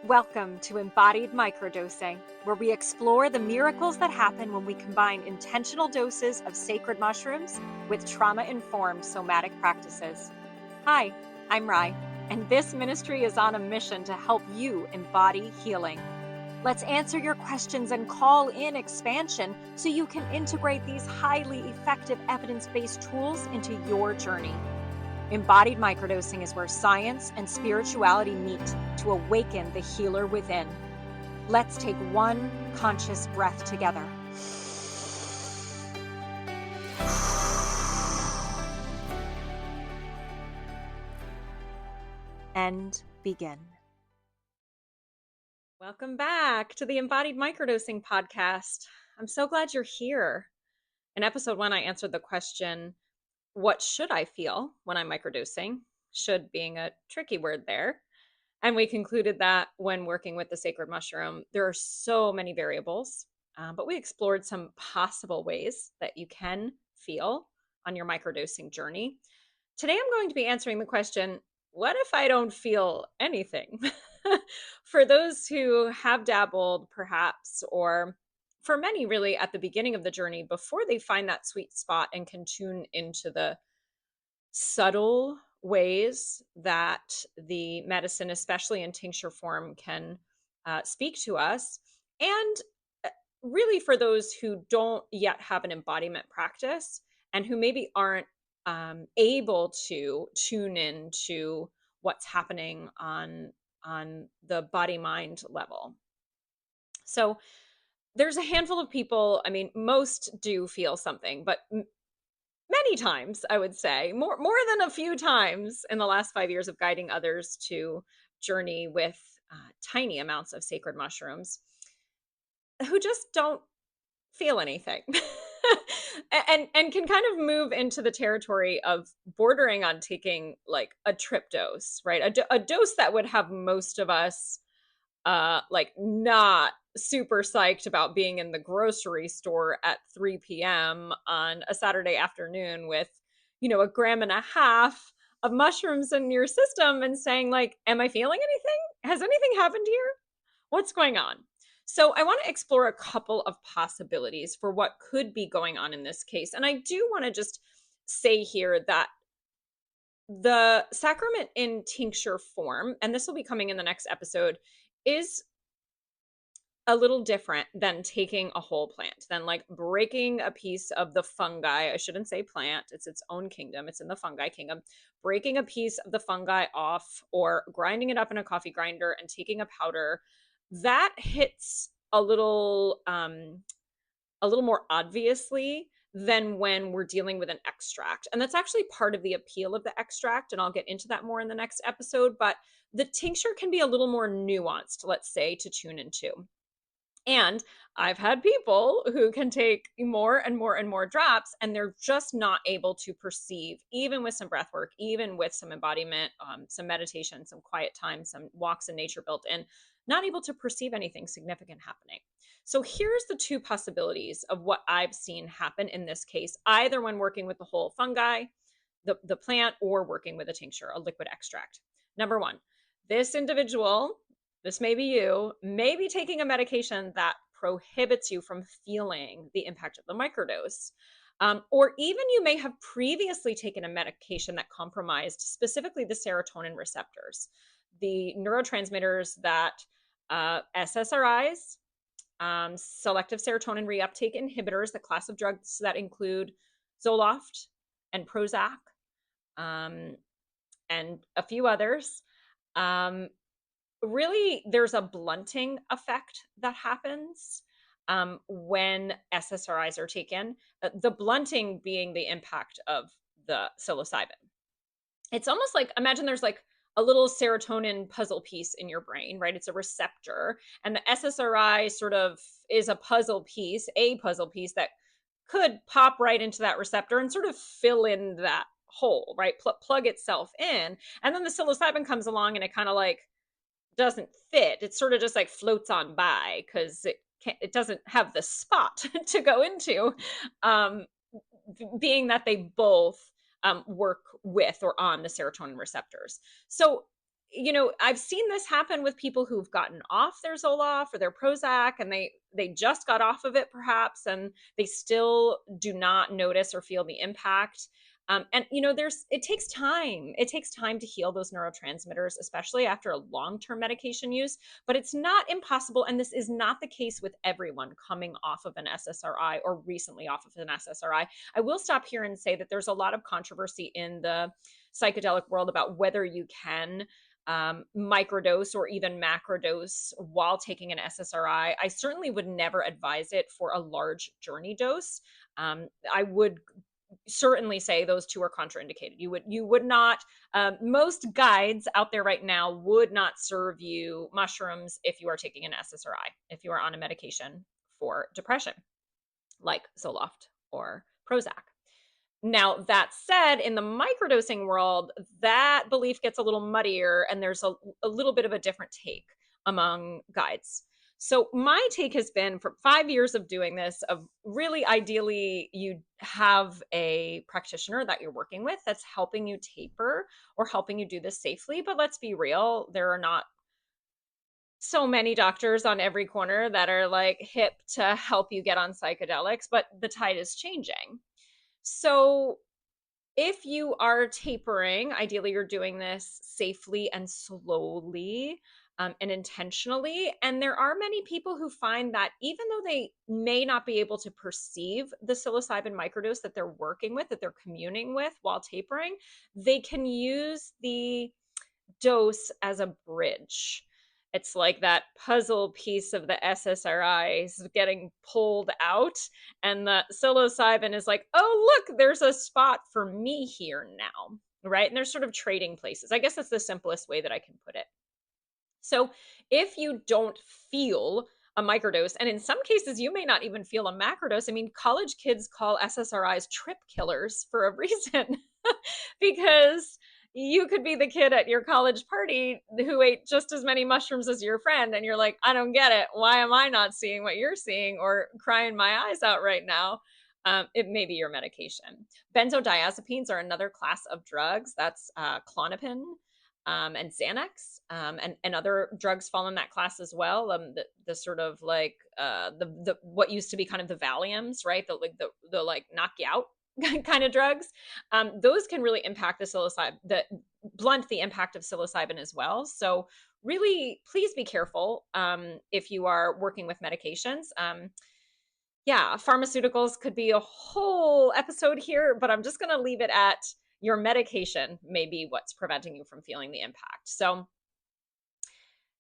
Welcome to Embodied Microdosing, where we explore the miracles that happen when we combine intentional doses of sacred mushrooms with trauma-informed somatic practices. Hi, I'm Rai, and this ministry is on a mission to help you embody healing. Let's answer your questions and call in expansion so you can integrate these highly effective evidence-based tools into your journey. Embodied microdosing is where science and spirituality meet to awaken the healer within. Let's take one conscious breath together. And begin. Welcome back to the Embodied Microdosing podcast. I'm so glad you're here. In episode 1, I answered the question, what should I feel when I'm microdosing? Should being a tricky word there. And we concluded that when working with the sacred mushroom, there are so many variables, but we explored some possible ways that you can feel on your microdosing journey. Today, I'm going to be answering the question, what if I don't feel anything? For those who have dabbled, perhaps, or for many really at the beginning of the journey, before they find that sweet spot and can tune into the subtle ways that the medicine, especially in tincture form, can speak to us. And really for those who don't yet have an embodiment practice and who maybe aren't able to tune in to what's happening on the body-mind level. So there's a handful of people, I mean, most do feel something, but many times, I would say, more than a few times in the last 5 years of guiding others to journey with tiny amounts of sacred mushrooms, who just don't feel anything. and can kind of move into the territory of bordering on taking like a trip dose, right? A dose that would have most of us like not super psyched about being in the grocery store at 3 p.m. on a Saturday afternoon with, 1.5 grams of mushrooms in your system and saying like, am I feeling anything? Has anything happened here? What's going on? So I want to explore a couple of possibilities for what could be going on in this case. And I do want to just say here that the sacrament in tincture form, and this will be coming in the next episode, is a little different than taking a whole plant, than like breaking a piece of the fungi. I shouldn't say plant, it's its own kingdom. It's in the fungi kingdom. Breaking a piece of the fungi off or grinding it up in a coffee grinder and taking a powder, that hits a little more obviously than when we're dealing with an extract. And that's actually part of the appeal of the extract, and I'll get into that more in the next episode, but the tincture can be a little more nuanced, let's say, to tune into. And I've had people who can take more and more and more drops, and they're just not able to perceive, even with some breath work, even with some embodiment, some meditation, some quiet time, some walks in nature built in, not able to perceive anything significant happening. So here's the two possibilities of what I've seen happen in this case, either when working with the whole fungi, the plant, or working with a tincture, a liquid extract. Number one, this individual, this may be you, may be taking a medication that prohibits you from feeling the impact of the microdose. Or even you may have previously taken a medication that compromised specifically the serotonin receptors, the neurotransmitters that SSRIs, selective serotonin reuptake inhibitors, the class of drugs that include Zoloft and Prozac, and a few others. Really, there's a blunting effect that happens when SSRIs are taken, the blunting being the impact of the psilocybin. It's almost like, imagine there's like a little serotonin puzzle piece in your brain, right? It's a receptor, and the SSRI sort of is a puzzle piece that could pop right into that receptor and sort of fill in that hole, right? Plug itself in. And then the psilocybin comes along and it kind of like doesn't fit. It sort of just like floats on by because it doesn't have the spot to go into, being that they both work with or on the serotonin receptors. So I've seen this happen with people who've gotten off their Zoloft or their Prozac, and they just got off of it perhaps, and they still do not notice or feel the impact. And it takes time. It takes time to heal those neurotransmitters, especially after a long-term medication use. But it's not impossible, and this is not the case with everyone coming off of an SSRI or recently off of an SSRI. I will stop here and say that there's a lot of controversy in the psychedelic world about whether you can microdose or even macrodose while taking an SSRI. I certainly would never advise it for a large journey dose. I would certainly say those two are contraindicated. You would not, most guides out there right now would not serve you mushrooms if you are taking an SSRI, if you are on a medication for depression, like Zoloft or Prozac. Now, that said, in the microdosing world, that belief gets a little muddier, and there's a little bit of a different take among guides. So my take has been, for 5 years of doing this, of really ideally you have a practitioner that you're working with that's helping you taper or helping you do this safely. But let's be real, there are not so many doctors on every corner that are like hip to help you get on psychedelics, but the tide is changing. So if you are tapering, ideally you're doing this safely and slowly, and intentionally. And there are many people who find that even though they may not be able to perceive the psilocybin microdose that they're working with, that they're communing with while tapering, they can use the dose as a bridge. It's like that puzzle piece of the SSRIs getting pulled out, and the psilocybin is like, oh, look, there's a spot for me here now, right? And they're sort of trading places. I guess that's the simplest way that I can put it. So if you don't feel a microdose, and in some cases, you may not even feel a macrodose. I mean, college kids call SSRIs trip killers for a reason, because you could be the kid at your college party who ate just as many mushrooms as your friend, and you're like, I don't get it. Why am I not seeing what you're seeing, or crying my eyes out right now? It may be your medication. Benzodiazepines are another class of drugs. That's Klonopin, and Xanax, and other drugs fall in that class as well. The sort of like the what used to be kind of the Valiums, right? The like knock you out kind of drugs. Those can really impact the psilocybin, blunt the impact of psilocybin as well. So really, please be careful if you are working with medications. Yeah, pharmaceuticals could be a whole episode here, but I'm just going to leave it at your medication may be what's preventing you from feeling the impact. So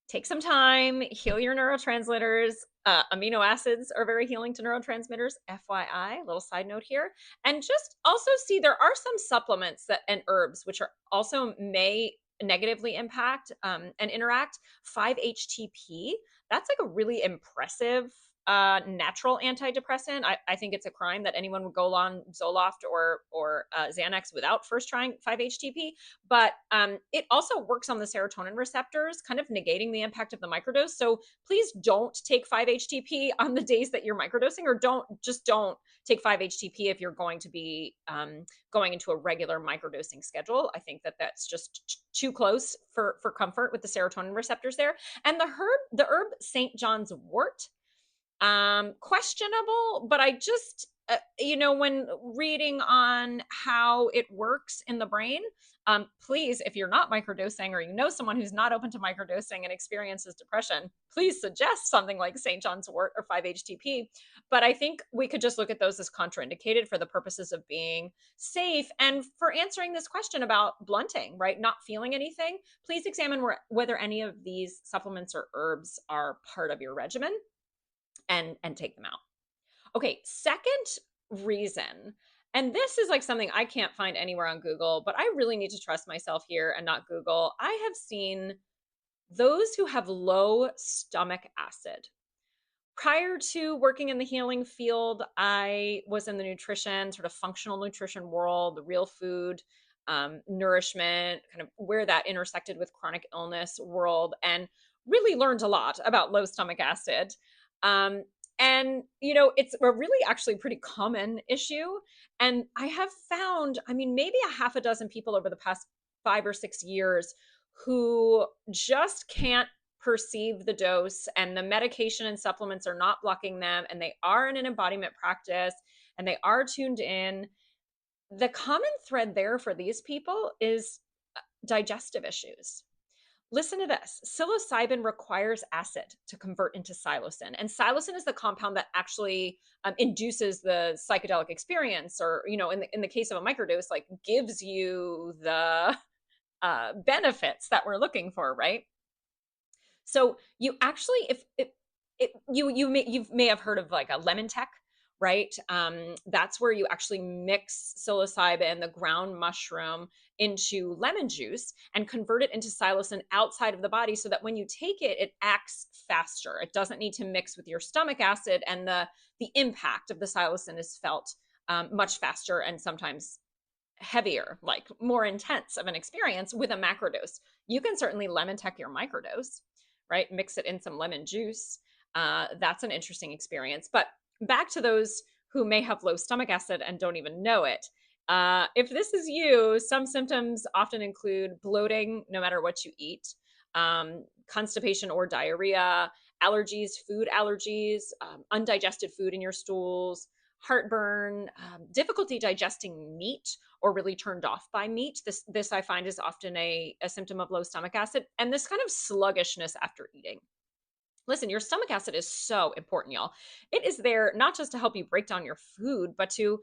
take some time, heal your neurotransmitters. Amino acids are very healing to neurotransmitters, FYI, little side note here. And just also see there are some supplements and herbs which are also may negatively impact and interact. 5-HTP, that's like a really impressive natural antidepressant. I think it's a crime that anyone would go on Zoloft or Xanax without first trying 5-HTP. But it also works on the serotonin receptors, kind of negating the impact of the microdose. So please don't take 5-HTP on the days that you're microdosing, or don't take 5-HTP if you're going to be going into a regular microdosing schedule. I think that that's just too close for comfort with the serotonin receptors there. And the herb St. John's wort, questionable, but I just, when reading on how it works in the brain, please, if you're not microdosing, or you know someone who's not open to microdosing and experiences depression, please suggest something like St. John's wort or 5-HTP. But I think we could just look at those as contraindicated for the purposes of being safe. And for answering this question about blunting, right, not feeling anything, please examine whether any of these supplements or herbs are part of your regimen, and take them out. Okay, second reason, and this is like something I can't find anywhere on Google, but I really need to trust myself here and not Google. I have seen those who have low stomach acid. Prior to working in the healing field, I was in the nutrition, sort of functional nutrition world, the real food, nourishment, kind of where that intersected with chronic illness world, and really learned a lot about low stomach acid. And, it's a really actually pretty common issue. And I have found, maybe a half a dozen people over the past 5 or 6 years who just can't perceive the dose, and the medication and supplements are not blocking them, and they are in an embodiment practice and they are tuned in, the common thread there for these people is digestive issues. Listen to this. Psilocybin requires acid to convert into psilocin. And psilocin is the compound that actually induces the psychedelic experience, or, in the case of a microdose, like gives you the benefits that we're looking for, right? So you actually, if you may have heard of like a lemon tech, right? That's where you actually mix psilocybin, the ground mushroom, into lemon juice and convert it into psilocin outside of the body, so that when you take it, it acts faster. It doesn't need to mix with your stomach acid, and the impact of the psilocin is felt much faster and sometimes heavier, like more intense of an experience with a macrodose. You can certainly lemon tech your microdose, right? Mix it in some lemon juice. That's an interesting experience. But back to those who may have low stomach acid and don't even know it. If this is you, some symptoms often include bloating, no matter what you eat, constipation or diarrhea, allergies, food allergies, undigested food in your stools, heartburn, difficulty digesting meat, or really turned off by meat. This I find is often a symptom of low stomach acid, and this kind of sluggishness after eating. Listen, your stomach acid is so important, y'all. It is there not just to help you break down your food, but to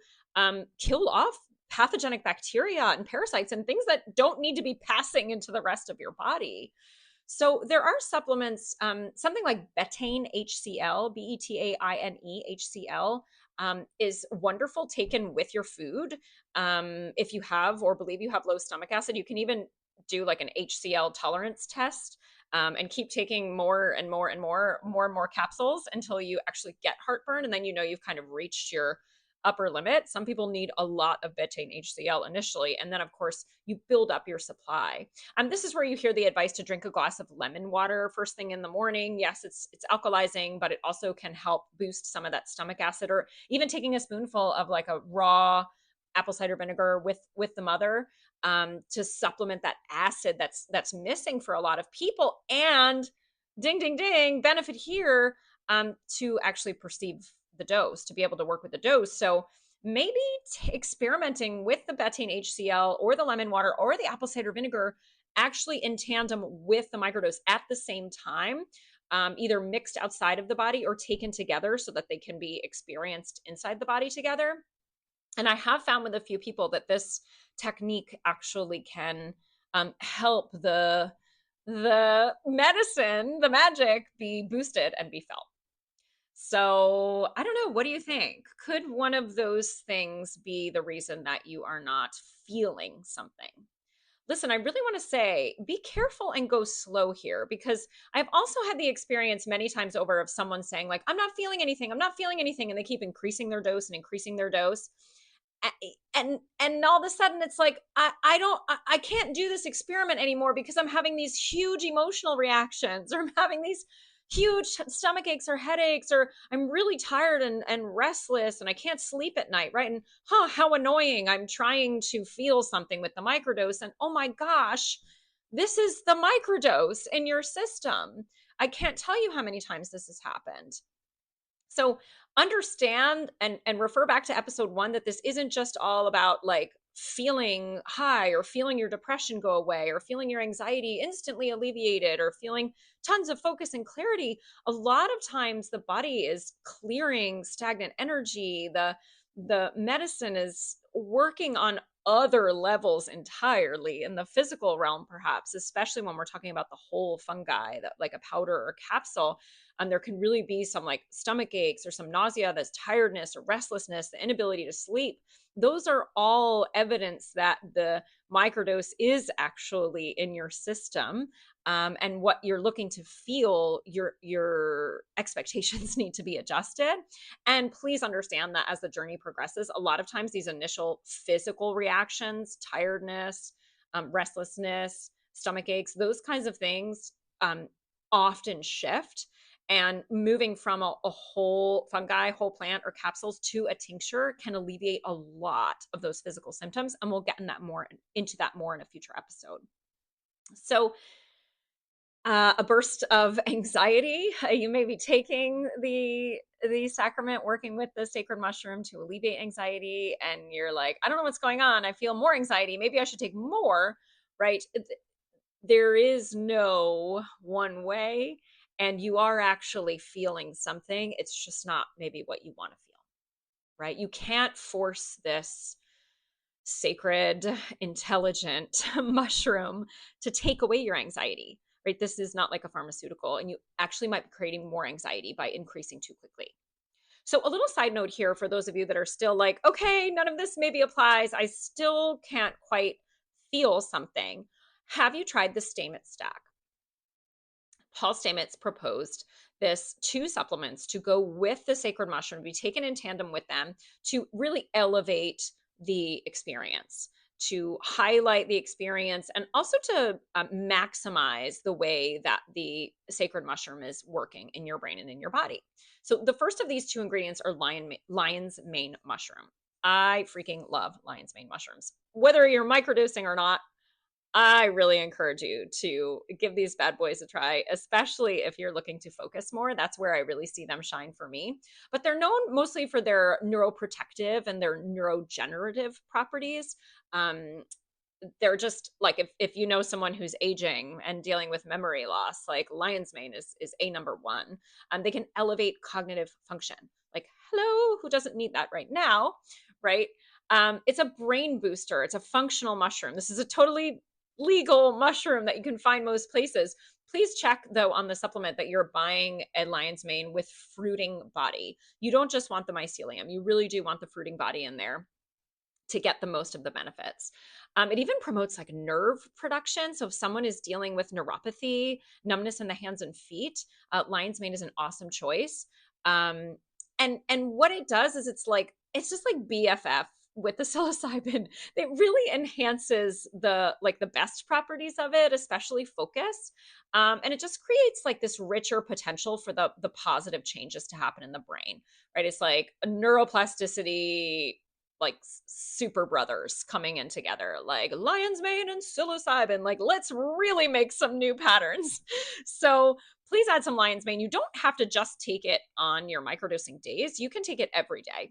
kill off pathogenic bacteria and parasites and things that don't need to be passing into the rest of your body. So there are supplements, something like betaine HCl, Betaine HCl, is wonderful taken with your food. If you have or believe you have low stomach acid, you can even do like an HCl tolerance test, and keep taking more and more capsules until you actually get heartburn. And then you've kind of reached your upper limit. Some people need a lot of betaine HCl initially, and then of course you build up your supply. This is where you hear the advice to drink a glass of lemon water first thing in the morning. Yes, it's alkalizing, but it also can help boost some of that stomach acid, or even taking a spoonful of like a raw apple cider vinegar with the mother, to supplement that acid that's missing for a lot of people. And ding ding ding, benefit here, to actually perceive the dose, to be able to work with the dose. So maybe experimenting with the betaine HCl or the lemon water or the apple cider vinegar, actually in tandem with the microdose at the same time, either mixed outside of the body or taken together so that they can be experienced inside the body together. And I have found with a few people that this technique actually can help the medicine, the magic, be boosted and be felt. So I don't know. What do you think? Could one of those things be the reason that you are not feeling something? Listen, I really want to say be careful and go slow here, because I've also had the experience many times over of someone saying, like, I'm not feeling anything, I'm not feeling anything. And they keep increasing their dose and increasing their dose. And all of a sudden it's like, I can't do this experiment anymore because I'm having these huge emotional reactions, or I'm having these huge stomach aches or headaches, or I'm really tired and restless and I can't sleep at night, right? And how annoying. I'm trying to feel something with the microdose, and oh my gosh, this is the microdose in your system. I can't tell you how many times this has happened. So understand and refer back to episode 1 that this isn't just all about like feeling high, or feeling your depression go away, or feeling your anxiety instantly alleviated, or feeling tons of focus and clarity. A lot of times the body is clearing stagnant energy. The medicine is working on other levels entirely in the physical realm, perhaps, especially when we're talking about the whole fungi, that like a powder or capsule. There can really be some like stomach aches or some nausea, this tiredness or restlessness, the inability to sleep. Those are all evidence that the microdose is actually in your system. And what you're looking to feel, your expectations need to be adjusted. And please understand that as the journey progresses, a lot of times these initial physical reactions, tiredness, restlessness, stomach aches, those kinds of things, often shift. And moving from a whole fungi, whole plant, or capsules to a tincture can alleviate a lot of those physical symptoms. And we'll get into that more in a future episode. So a burst of anxiety. You may be taking the sacrament, working with the sacred mushroom to alleviate anxiety, and you're like, I don't know what's going on. I feel more anxiety. Maybe I should take more, right? There is no one way, and you are actually feeling something. It's just not maybe what you want to feel, right? You can't force this sacred, intelligent mushroom to take away your anxiety, right? This is not like a pharmaceutical, and you actually might be creating more anxiety by increasing too quickly. So, a little side note here for those of you that are still like, okay, none of this maybe applies. I still can't quite feel something. Have you tried the Stamets stack? Paul Stamets proposed this two supplements to go with the sacred mushroom, be taken in tandem with them to really elevate the experience, to highlight the experience, and also to maximize the way that the sacred mushroom is working in your brain and in your body. So the first of these two ingredients are lion's mane mushroom. I freaking love lion's mane mushrooms. Whether you're microdosing or not, I really encourage you to give these bad boys a try, especially if you're looking to focus more. That's where I really see them shine for me. But they're known mostly for their neuroprotective and their neurogenerative properties. They're just like, if you know someone who's aging and dealing with memory loss, like lion's mane is a number one. They can elevate cognitive function. Like, hello, who doesn't need that right now, right? It's a brain booster. It's a functional mushroom. This is a totally legal mushroom that you can find most places. Please check, though, on the supplement that you're buying a lion's mane with fruiting body. You don't just want the mycelium. You really do want the fruiting body in there to get the most of the benefits. It even promotes like nerve production. So if someone is dealing with neuropathy, numbness in the hands and feet, lion's mane is an awesome choice. And what it does is it's just like BFF with the psilocybin. It really enhances the best properties of it, especially focus. And it just creates like this richer potential for the positive changes to happen in the brain, right? It's like a neuroplasticity, like super brothers coming in together, like lion's mane and psilocybin. Like, let's really make some new patterns. So please add some lion's mane. You don't have to just take it on your microdosing days. You can take it every day.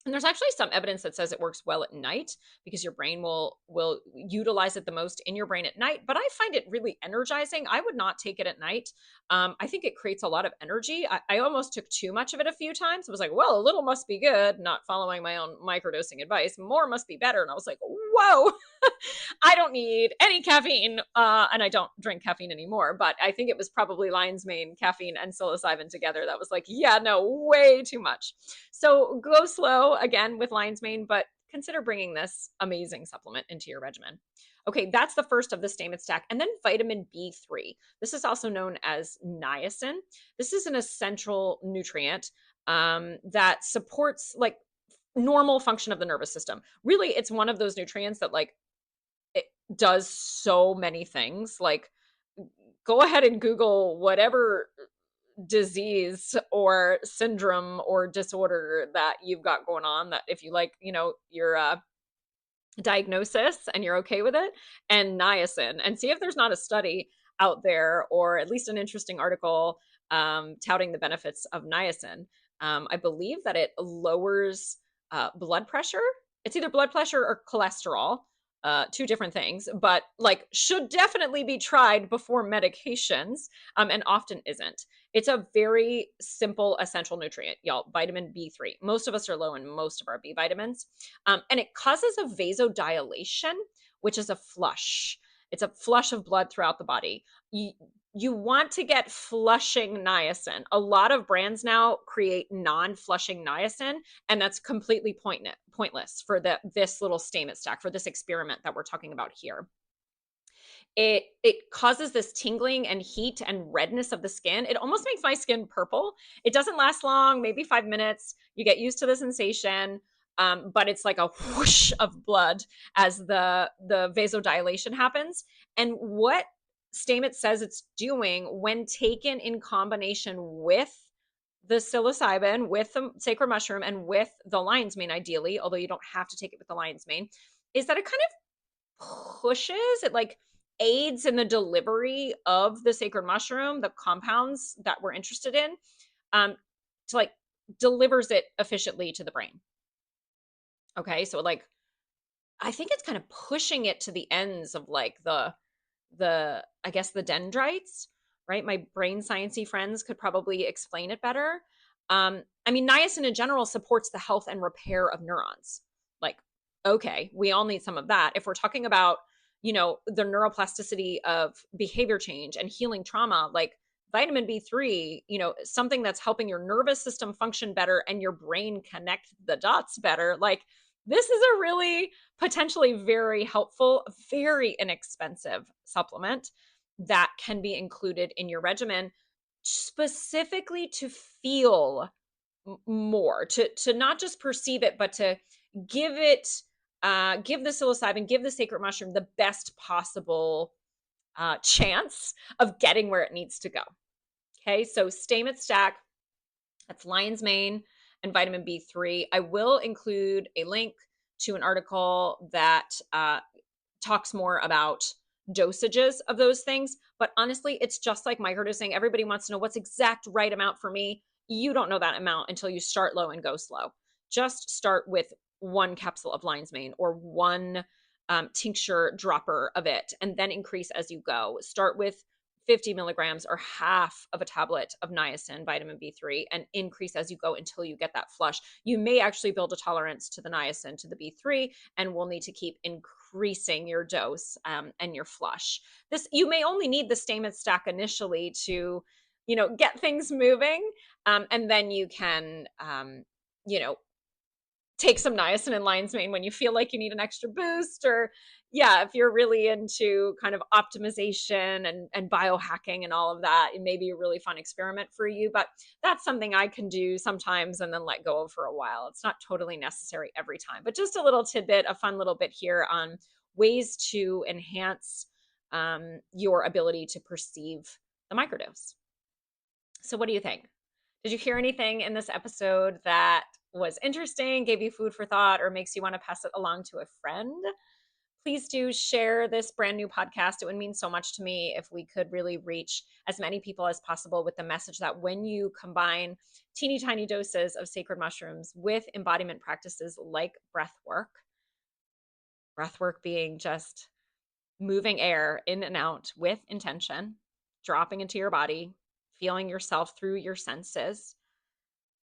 And there's actually some evidence that says it works well at night because your brain will utilize it the most in your brain at night. But I find it really energizing. I would not take it at night. I think it creates a lot of energy. I almost took too much of it a few times. I was like, well, a little must be good, not following my own microdosing advice. More must be better. And I was like, whoa, I don't need any caffeine. And I don't drink caffeine anymore. But I think it was probably lion's mane, caffeine, and psilocybin together. That was like, yeah, no, way too much. So go slow again with lion's mane, but consider bringing this amazing supplement into your regimen. Okay, that's the first of the Stamets stack. And then vitamin B3. This is also known as niacin. This is an essential nutrient that supports like normal function of the nervous system. Really, it's one of those nutrients that like it does so many things. Like, go ahead and Google whatever disease or syndrome or disorder that you've got going on, that if you like, your diagnosis and you're okay with it, and niacin, and see if there's not a study out there or at least an interesting article touting the benefits of niacin. I believe that it lowers blood pressure. It's either blood pressure or cholesterol, two different things, but like should definitely be tried before medications, and often isn't. It's a very simple essential nutrient, y'all. Vitamin B3. Most of us are low in most of our B vitamins, and it causes a vasodilation, which is a flush. It's a flush of blood throughout the body. You want to get flushing niacin. A lot of brands now create non-flushing niacin, and that's completely pointless for this little Stamets stack, for this experiment that we're talking about here. It causes this tingling and heat and redness of the skin. It almost makes my skin purple. It doesn't last long, maybe 5 minutes. You get used to the sensation, but it's like a whoosh of blood as the vasodilation happens. And what Stamets says it's doing when taken in combination with the psilocybin, with the sacred mushroom, and with the lion's mane, ideally, although you don't have to take it with the lion's mane, is that it kind of pushes it, like aids in the delivery of the sacred mushroom, the compounds that we're interested in, to like delivers it efficiently to the brain. Okay, so like I think it's kind of pushing it to the ends of like the I guess the dendrites, right? My brain sciencey friends could probably explain it better. I mean, niacin in general supports the health and repair of neurons. Like, okay, we all need some of that. If we're talking about, the neuroplasticity of behavior change and healing trauma, like vitamin B3, something that's helping your nervous system function better and your brain connect the dots better. Like, this is a really potentially very helpful, very inexpensive supplement that can be included in your regimen specifically to feel more, to not just perceive it, but to give it, give the psilocybin, give the sacred mushroom the best possible chance of getting where it needs to go. Okay, so Stamets stack, that's lion's mane and vitamin B3. I will include a link to an article that talks more about dosages of those things. But honestly, it's just like microdosing. Everybody wants to know what's exact right amount for me. You don't know that amount until you start low and go slow. Just start with one capsule of lion's mane or one tincture dropper of it, and then increase as you go. Start with 50 milligrams or half of a tablet of niacin, vitamin B3, and increase as you go until you get that flush. You may actually build a tolerance to the niacin, to the B3, and will need to keep increasing your dose and your flush. You may only need the Stamets stack initially to, get things moving, and then you can, take some niacin and lion's mane when you feel like you need an extra boost, or if you're really into kind of optimization and biohacking and all of that, it may be a really fun experiment for you. But that's something I can do sometimes and then let go of for a while. It's not totally necessary every time, but just a little tidbit, a fun little bit here on ways to enhance your ability to perceive the microdose. So what do you think? Did you hear anything in this episode that was interesting, gave you food for thought, or makes you want to pass it along to a friend? Please do share this brand new podcast. It would mean so much to me if we could really reach as many people as possible with the message that when you combine teeny tiny doses of sacred mushrooms with embodiment practices like breath work being just moving air in and out with intention, dropping into your body, feeling yourself through your senses,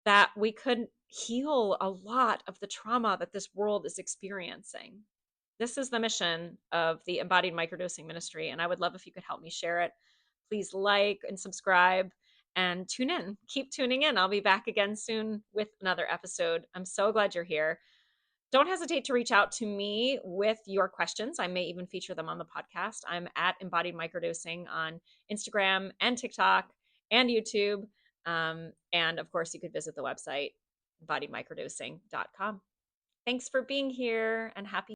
that we could heal a lot of the trauma that this world is experiencing. This is the mission of the Embodied Microdosing Ministry, and I would love if you could help me share it. Please like and subscribe and tune in. Keep tuning in. I'll be back again soon with another episode. I'm so glad you're here. Don't hesitate to reach out to me with your questions. I may even feature them on the podcast. I'm at Embodied Microdosing on Instagram and TikTok and YouTube. And of course, you could visit the website, embodiedmicrodosing.com. Thanks for being here and happy